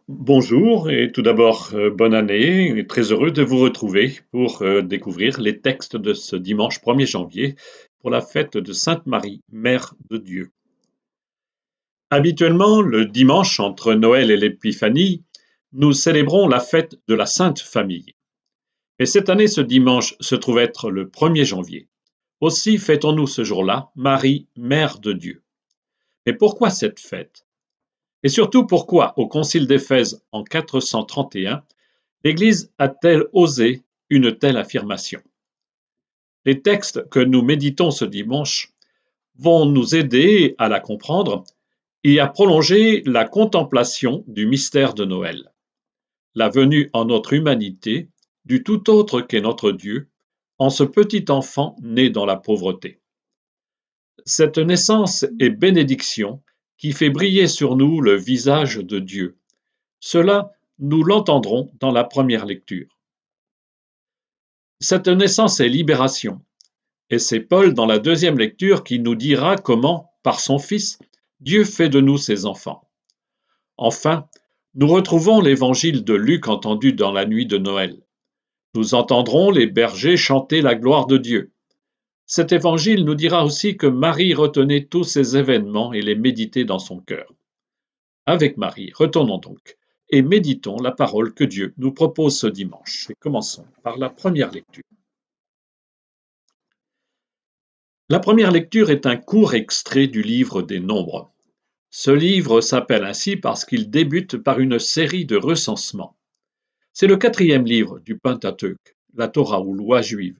Bonjour et tout d'abord, bonne année et très heureux de vous retrouver pour, découvrir les textes de ce dimanche 1er janvier pour la fête de Sainte Marie, Mère de Dieu. Habituellement, le dimanche entre Noël et l'Épiphanie, nous célébrons la fête de la Sainte Famille. Mais cette année, ce dimanche se trouve être le 1er janvier. Aussi fêtons-nous ce jour-là Marie, Mère de Dieu. Mais pourquoi cette fête? Et surtout pourquoi, au concile d'Éphèse en 431, l'Église a-t-elle osé une telle affirmation? Les textes que nous méditons ce dimanche vont nous aider à la comprendre et à prolonger la contemplation du mystère de Noël, la venue en notre humanité du tout autre qu'est notre Dieu, en ce petit enfant né dans la pauvreté. Cette naissance est bénédiction qui fait briller sur nous le visage de Dieu. Cela, nous l'entendrons dans la première lecture. Cette naissance est libération, et c'est Paul dans la deuxième lecture qui nous dira comment, par son Fils, Dieu fait de nous ses enfants. Enfin, nous retrouvons l'évangile de Luc entendu dans la nuit de Noël. Nous entendrons les bergers chanter la gloire de Dieu. Cet évangile nous dira aussi que Marie retenait tous ces événements et les méditait dans son cœur. Avec Marie, retournons donc et méditons la parole que Dieu nous propose ce dimanche. Et commençons par la première lecture. La première lecture est un court extrait du livre des Nombres. Ce livre s'appelle ainsi parce qu'il débute par une série de recensements. C'est le quatrième livre du Pentateuque, la Torah ou loi juive,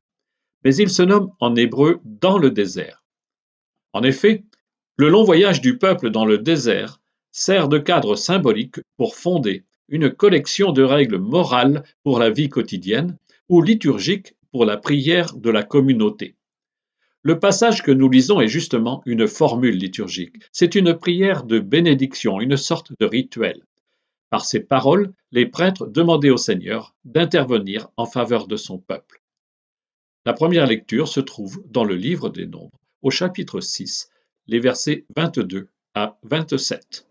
mais il se nomme en hébreu dans le désert. En effet, le long voyage du peuple dans le désert sert de cadre symbolique pour fonder une collection de règles morales pour la vie quotidienne ou liturgiques pour la prière de la communauté. Le passage que nous lisons est justement une formule liturgique. C'est une prière de bénédiction, une sorte de rituel. Par ces paroles, les prêtres demandaient au Seigneur d'intervenir en faveur de son peuple. La première lecture se trouve dans le livre des Nombres, au chapitre 6, les versets 22 à 27.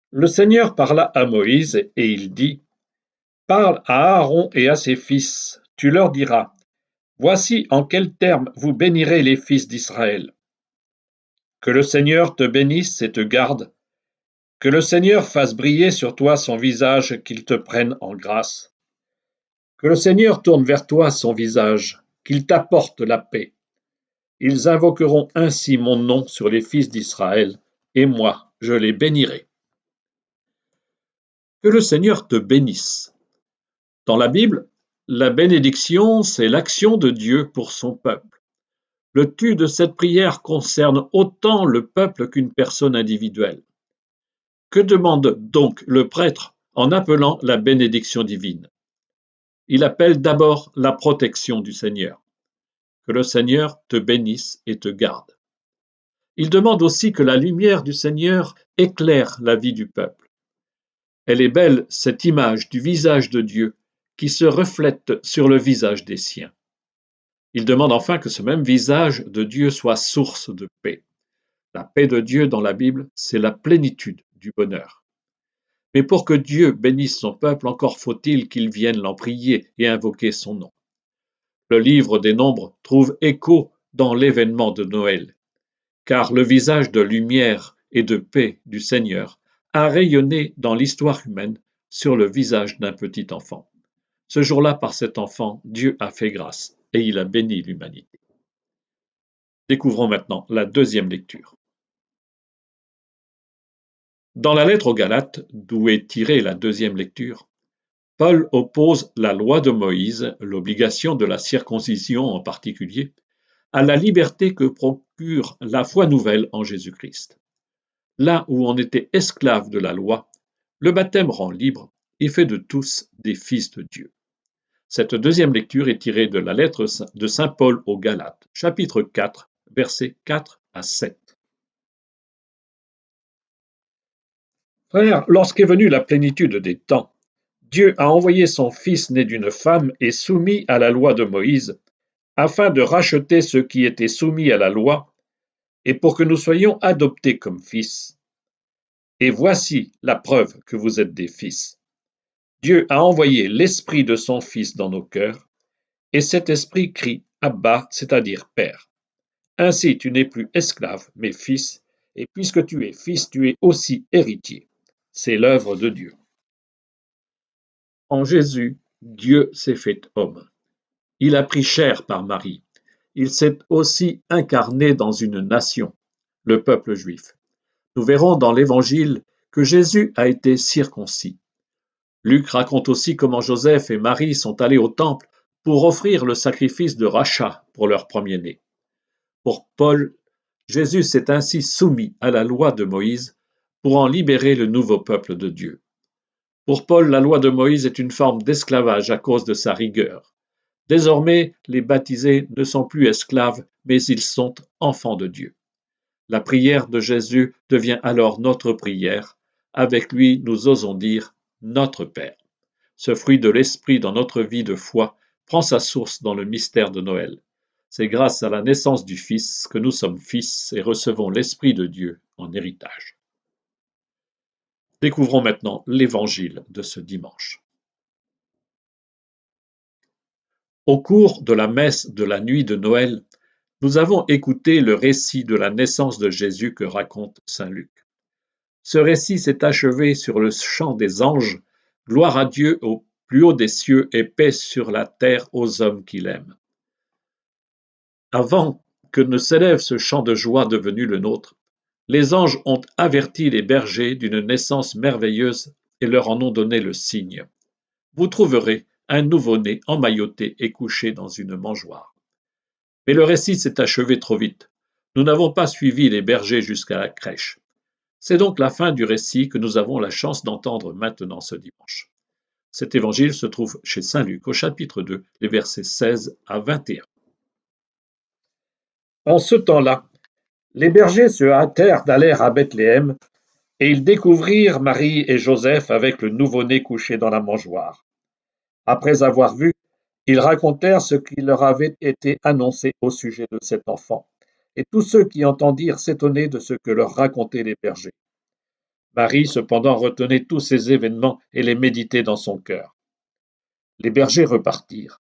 Le Seigneur parla à Moïse et il dit: Parle à Aaron et à ses fils, tu leur diras: Voici en quels termes vous bénirez les fils d'Israël. Que le Seigneur te bénisse et te garde. Que le Seigneur fasse briller sur toi son visage, qu'il te prenne en grâce. Que le Seigneur tourne vers toi son visage, qu'il t'apporte la paix. Ils invoqueront ainsi mon nom sur les fils d'Israël, et moi, je les bénirai. Que le Seigneur te bénisse. Dans la Bible, la bénédiction, c'est l'action de Dieu pour son peuple. Le tu de cette prière concerne autant le peuple qu'une personne individuelle. Que demande donc le prêtre en appelant la bénédiction divine? Il appelle d'abord la protection du Seigneur. Que le Seigneur te bénisse et te garde. Il demande aussi que la lumière du Seigneur éclaire la vie du peuple. Elle est belle, cette image du visage de Dieu qui se reflète sur le visage des siens. Il demande enfin que ce même visage de Dieu soit source de paix. La paix de Dieu dans la Bible, c'est la plénitude du bonheur. Mais pour que Dieu bénisse son peuple, encore faut-il qu'il vienne l'en prier et invoquer son nom. Le livre des Nombres trouve écho dans l'événement de Noël, car le visage de lumière et de paix du Seigneur a rayonné dans l'histoire humaine sur le visage d'un petit enfant. Ce jour-là, par cet enfant, Dieu a fait grâce et il a béni l'humanité. Découvrons maintenant la deuxième lecture. Dans la lettre aux Galates, d'où est tirée la deuxième lecture, Paul oppose la loi de Moïse, l'obligation de la circoncision en particulier, à la liberté que procure la foi nouvelle en Jésus-Christ. Là où on était esclave de la loi, le baptême rend libre et fait de tous des fils de Dieu. Cette deuxième lecture est tirée de la lettre de saint Paul aux Galates, chapitre 4, versets 4 à 7. Frères, lorsqu'est venue la plénitude des temps, Dieu a envoyé son Fils né d'une femme et soumis à la loi de Moïse, afin de racheter ceux qui étaient soumis à la loi, et pour que nous soyons adoptés comme fils. Et voici la preuve que vous êtes des fils. Dieu a envoyé l'Esprit de son Fils dans nos cœurs, et cet Esprit crie Abba, c'est-à-dire Père. Ainsi tu n'es plus esclave, mais fils, et puisque tu es fils, tu es aussi héritier. C'est l'œuvre de Dieu. En Jésus, Dieu s'est fait homme. Il a pris chair par Marie. Il s'est aussi incarné dans une nation, le peuple juif. Nous verrons dans l'Évangile que Jésus a été circoncis. Luc raconte aussi comment Joseph et Marie sont allés au temple pour offrir le sacrifice de rachat pour leur premier-né. Pour Paul, Jésus s'est ainsi soumis à la loi de Moïse pour en libérer le nouveau peuple de Dieu. Pour Paul, la loi de Moïse est une forme d'esclavage à cause de sa rigueur. Désormais, les baptisés ne sont plus esclaves, mais ils sont enfants de Dieu. La prière de Jésus devient alors notre prière. Avec lui, nous osons dire notre Père. Ce fruit de l'Esprit dans notre vie de foi prend sa source dans le mystère de Noël. C'est grâce à la naissance du Fils que nous sommes fils et recevons l'Esprit de Dieu en héritage. Découvrons maintenant l'Évangile de ce dimanche. Au cours de la messe de la nuit de Noël, nous avons écouté le récit de la naissance de Jésus que raconte saint Luc. Ce récit s'est achevé sur le chant des anges, gloire à Dieu au plus haut des cieux et paix sur la terre aux hommes qu'il aime. Avant que ne s'élève ce chant de joie devenu le nôtre, les anges ont averti les bergers d'une naissance merveilleuse et leur en ont donné le signe. Vous trouverez un nouveau-né emmailloté et couché dans une mangeoire. Mais le récit s'est achevé trop vite. Nous n'avons pas suivi les bergers jusqu'à la crèche. C'est donc la fin du récit que nous avons la chance d'entendre maintenant ce dimanche. Cet évangile se trouve chez saint Luc au chapitre 2, les versets 16 à 21. En ce temps-là, les bergers se hâtèrent d'aller à Bethléem, et ils découvrirent Marie et Joseph avec le nouveau-né couché dans la mangeoire. Après avoir vu, ils racontèrent ce qui leur avait été annoncé au sujet de cet enfant, et tous ceux qui entendirent s'étonnaient de ce que leur racontaient les bergers. Marie, cependant, retenait tous ces événements et les méditait dans son cœur. Les bergers repartirent.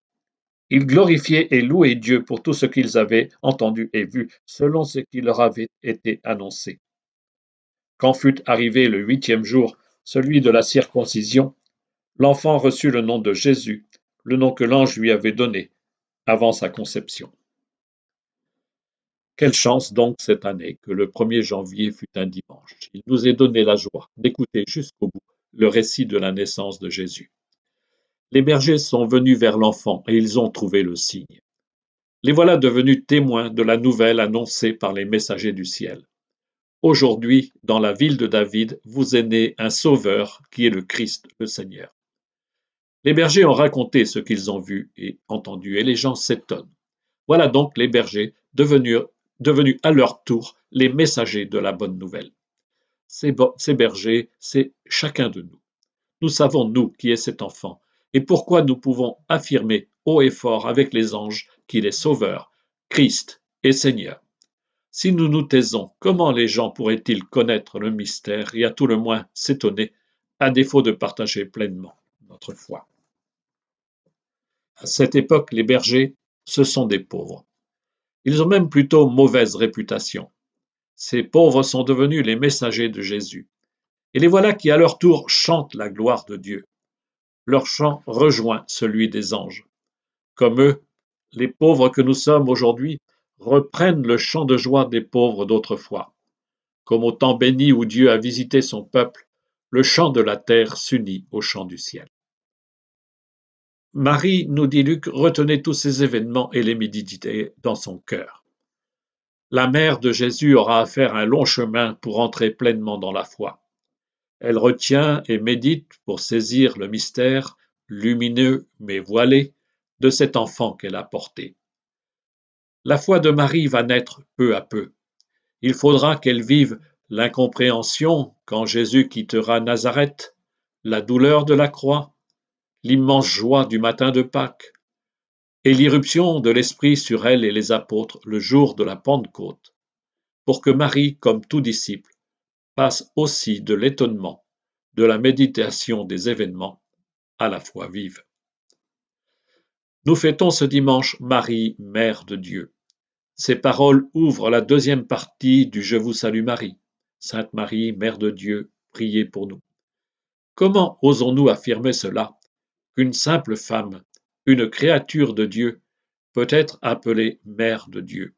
Ils glorifiaient et louaient Dieu pour tout ce qu'ils avaient entendu et vu, selon ce qui leur avait été annoncé. Quand fut arrivé le 8e jour, celui de la circoncision, l'enfant reçut le nom de Jésus, le nom que l'ange lui avait donné avant sa conception. Quelle chance donc cette année que le 1er janvier fut un dimanche. Il nous est donné la joie d'écouter jusqu'au bout le récit de la naissance de Jésus. Les bergers sont venus vers l'enfant et ils ont trouvé le signe. Les voilà devenus témoins de la nouvelle annoncée par les messagers du ciel. Aujourd'hui, dans la ville de David, vous est né un sauveur qui est le Christ, le Seigneur. Les bergers ont raconté ce qu'ils ont vu et entendu et les gens s'étonnent. Voilà donc les bergers devenus à leur tour les messagers de la bonne nouvelle. Ces bergers, c'est chacun de nous. Nous savons, nous, qui est cet enfant, et pourquoi nous pouvons affirmer haut et fort avec les anges qu'il est Sauveur, Christ et Seigneur. Si nous nous taisons, comment les gens pourraient-ils connaître le mystère et à tout le moins s'étonner, à défaut de partager pleinement notre foi? À cette époque, les bergers, ce sont des pauvres. Ils ont même plutôt mauvaise réputation. Ces pauvres sont devenus les messagers de Jésus. Et les voilà qui, à leur tour, chantent la gloire de Dieu. Leur chant rejoint celui des anges. Comme eux, les pauvres que nous sommes aujourd'hui reprennent le chant de joie des pauvres d'autrefois. Comme au temps béni où Dieu a visité son peuple, le chant de la terre s'unit au chant du ciel. Marie, nous dit Luc, retenait tous ces événements et les méditait dans son cœur. La mère de Jésus aura à faire un long chemin pour entrer pleinement dans la foi. Elle retient et médite pour saisir le mystère, lumineux mais voilé, de cet enfant qu'elle a porté. La foi de Marie va naître peu à peu. Il faudra qu'elle vive l'incompréhension quand Jésus quittera Nazareth, la douleur de la croix, l'immense joie du matin de Pâques, et l'irruption de l'Esprit sur elle et les apôtres le jour de la Pentecôte, pour que Marie, comme tout disciple, passe aussi de l'étonnement, de la méditation des événements à la foi vive. Nous fêtons ce dimanche Marie, Mère de Dieu. Ces paroles ouvrent la deuxième partie du Je vous salue Marie. Sainte Marie, Mère de Dieu, priez pour nous. Comment osons-nous affirmer cela, qu'une simple femme, une créature de Dieu, peut être appelée Mère de Dieu?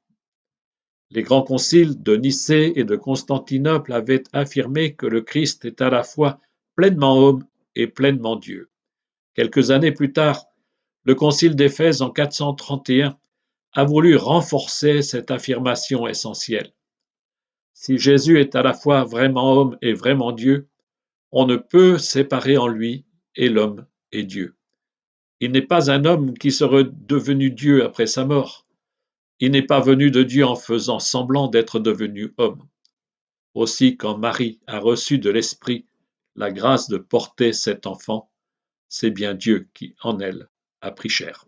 Les grands conciles de Nicée et de Constantinople avaient affirmé que le Christ est à la fois pleinement homme et pleinement Dieu. Quelques années plus tard, le concile d'Éphèse en 431 a voulu renforcer cette affirmation essentielle. Si Jésus est à la fois vraiment homme et vraiment Dieu, on ne peut séparer en lui et l'homme et Dieu. Il n'est pas un homme qui serait devenu Dieu après sa mort. Il n'est pas venu de Dieu en faisant semblant d'être devenu homme. Aussi, quand Marie a reçu de l'Esprit la grâce de porter cet enfant, c'est bien Dieu qui, en elle, a pris chair.